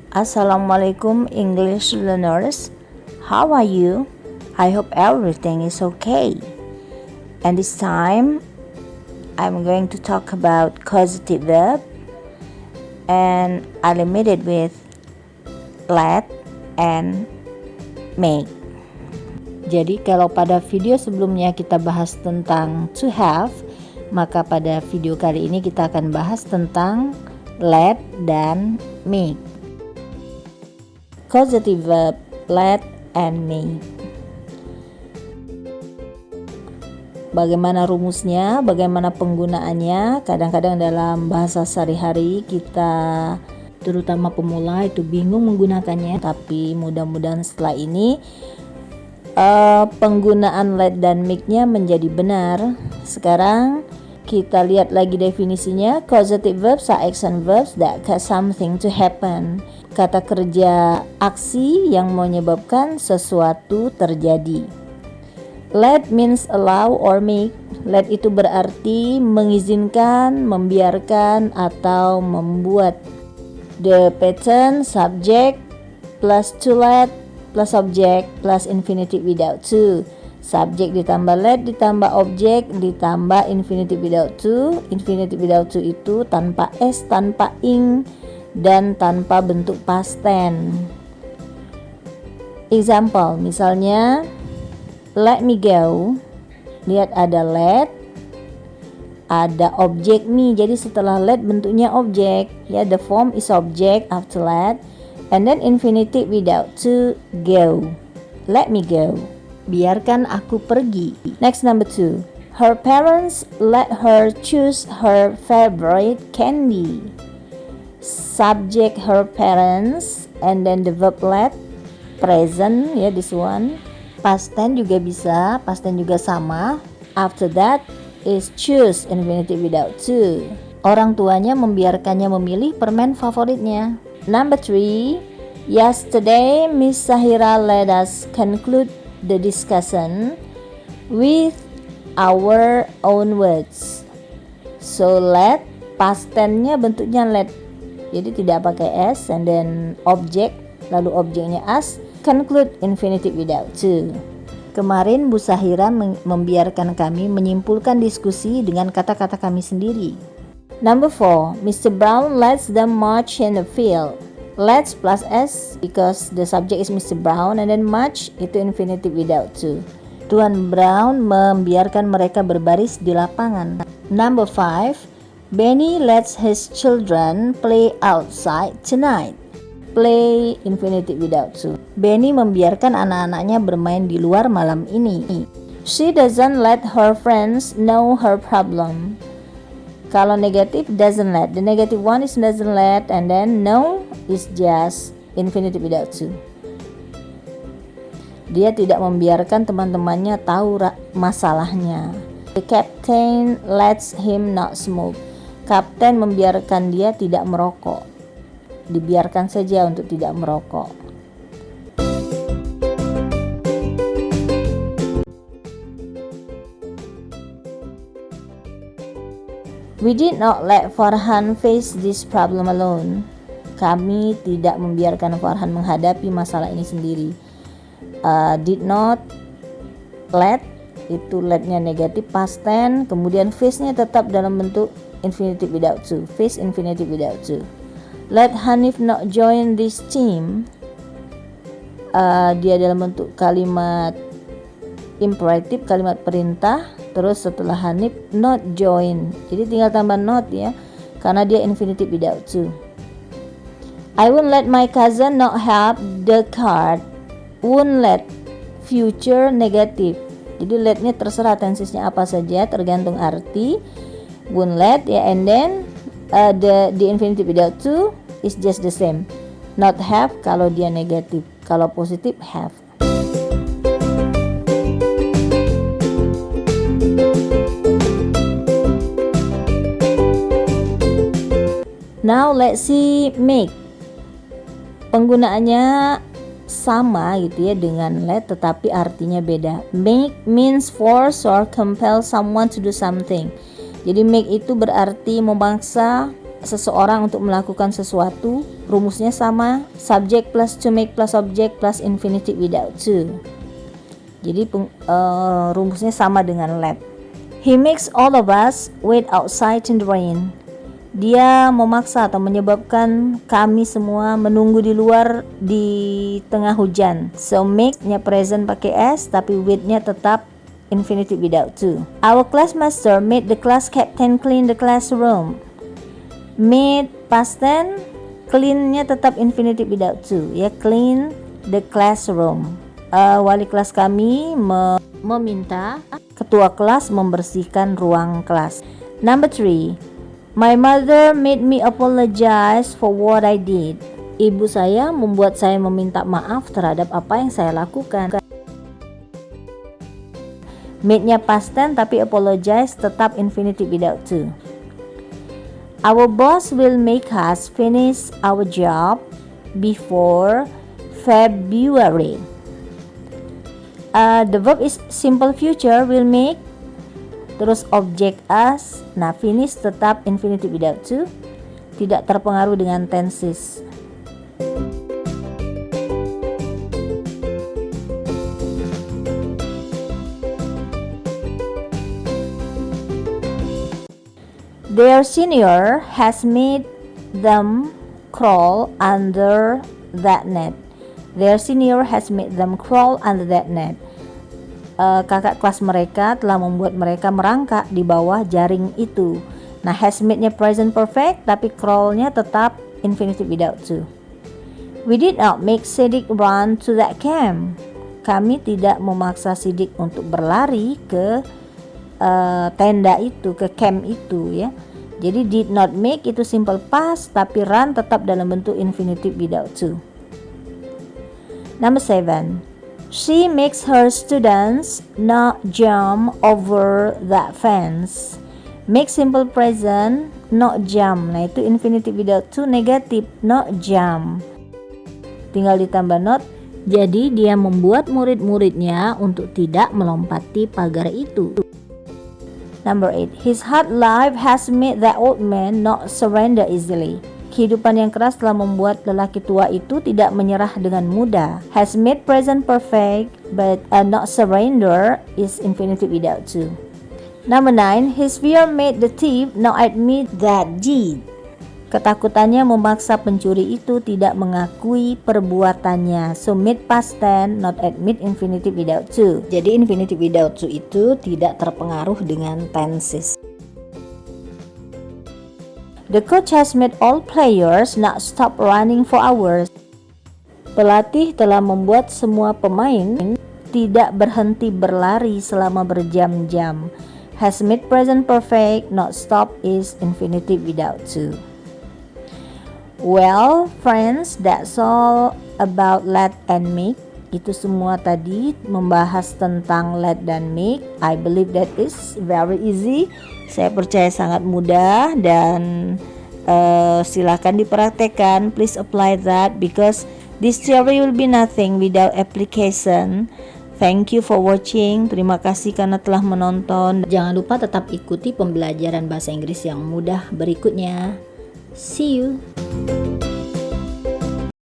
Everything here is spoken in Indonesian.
Assalamualaikum English learners. How are you? I hope everything is okay. And this time I'm going to talk about causative verb, and I limit it with let and make. Jadi kalau pada video sebelumnya kita bahas tentang to have, maka pada video kali ini kita akan bahas tentang let dan make. Causative verb, let and make. Bagaimana rumusnya, bagaimana penggunaannya? Kadang-kadang dalam bahasa sehari-hari kita, terutama pemula, itu bingung menggunakannya. Tapi mudah-mudahan setelah ini penggunaan let dan make-nya menjadi benar. Sekarang kita lihat lagi definisinya. Causative verbs are action verbs that cause something to happen. Kata kerja aksi yang menyebabkan sesuatu terjadi. Let means allow or make. Let itu berarti mengizinkan, membiarkan, atau membuat. The pattern subject plus to let plus object plus infinitive without to. Subject ditambah let ditambah object ditambah infinitive without to. Infinitive without to itu tanpa s, tanpa ing, dan tanpa bentuk past tense. Example, misalnya let me go. Lihat ada let, ada objek me. Jadi setelah let bentuknya objek, ya, the form is object after let, and then infinitive without to, go. Let me go. Biarkan aku pergi. Next, number 2. Her parents let her choose her favorite candy. Subject her parents and then the verb let, present, ya, this one. Past tense juga bisa, past tense juga sama. After that is choose, infinitive without to. Orang tuanya membiarkannya memilih permen favoritnya. Number 3. Yesterday Miss Sahira let us conclude the discussion with our own words. So let, past tense-nya bentuknya let. Jadi tidak pakai s, and then object, lalu objeknya us. Conclude, infinitive without to. Kemarin Bu Sahira membiarkan kami menyimpulkan diskusi dengan kata-kata kami sendiri. Number 4. Mr. Brown lets them march in the field. Let's plus s because the subject is Mr. Brown, and then march itu infinitive without to. Tuan Brown membiarkan mereka berbaris di lapangan. Number 5. Benny lets his children play outside tonight. Play, infinitive without to. Benny membiarkan anak-anaknya bermain di luar malam ini. She doesn't let her friends know her problem. Kalau negatif, doesn't let. The negative one is doesn't let, and then know is just infinitive without to. Dia tidak membiarkan teman-temannya tahu masalahnya. The captain lets him not smoke. Kapten membiarkan dia tidak merokok. Dibiarkan saja untuk tidak merokok. We did not let Farhan face this problem alone. Kami tidak membiarkan Farhan menghadapi masalah ini sendiri. Did not let, itu letnya negatif, past tense, kemudian face-nya tetap dalam bentuk infinitive without to. Face, infinitive without to. Let Hanif not join this team. Dia dalam bentuk kalimat imperatif, kalimat perintah. Terus setelah Hanif, not join. Jadi tinggal tambah not, ya, karena dia infinitive without to. I won't let my cousin not have the card. Won't let, future negative. Jadi letnya terserah tensesnya apa saja, tergantung arti. Won't let, ya, and then the infinitive without to is just the same. Not have kalau dia negatif, kalau positif have. Now let's see make. Penggunaannya sama gitu ya dengan let, tetapi artinya beda. Make means force or compel someone to do something. Jadi make itu berarti memaksa, seseorang untuk melakukan sesuatu, rumusnya sama, subject plus to make plus object plus infinitive without to. Jadi rumusnya sama dengan let. He makes all of us wait outside in the rain. Dia memaksa atau menyebabkan kami semua menunggu di luar di tengah hujan. So make-nya present pakai s, tapi with-nya tetap infinitive without to. Our class master made the class captain clean the classroom. Made past tense, clean-nya tetap infinitive without to. Ya, clean the classroom. Wali kelas kami meminta ketua kelas membersihkan ruang kelas. Number 3. My mother made me apologize for what I did. Ibu saya membuat saya meminta maaf terhadap apa yang saya lakukan. Made-nya past tense tapi apologize tetap infinitive without to. Our boss will make us finish our job before February. The verb is simple future, will make. Terus object us. Nah, finish tetap infinitive without to. Tidak terpengaruh dengan tenses. Their senior has made them crawl under that net. Their senior has made them crawl under that net. Kakak kelas mereka telah membuat mereka merangkak di bawah jaring itu. Nah, has made-nya present perfect, tapi crawl-nya tetap infinitive without to. We did not make Siddiq run to that camp. Kami tidak memaksa Siddiq untuk berlari ke tenda itu, ke camp itu ya. Jadi did not make itu simple past, tapi run tetap dalam bentuk infinitive without to. Number 7. She makes her students not jump over that fence. Make simple present, not jump. Nah, itu infinitive without to, negatif, not jump. Tinggal ditambah not. Jadi dia membuat murid-muridnya untuk tidak melompati pagar itu. Number 8. His hard life has made that old man not surrender easily. Kehidupan yang keras telah membuat lelaki tua itu tidak menyerah dengan mudah. Has made present perfect, but not surrender is infinitive without to. Number 9. His fear made the thief not admit that deed. Ketakutannya memaksa pencuri itu tidak mengakui perbuatannya. So made past tense, not admit infinitive without to. Jadi infinitive without to itu tidak terpengaruh dengan tenses. The coach has made all players not stop running for hours. Pelatih telah membuat semua pemain tidak berhenti berlari selama berjam-jam. Has made present perfect, not stop is infinitive without to. Well, friends, that's all about let and make. Itu semua tadi membahas tentang let dan make. I believe that is very easy. Saya percaya sangat mudah dan silakan dipraktekkan. Please apply that because this theory will be nothing without application. Thank you for watching. Terima kasih karena telah menonton. Jangan lupa tetap ikuti pembelajaran bahasa Inggris yang mudah berikutnya. See you.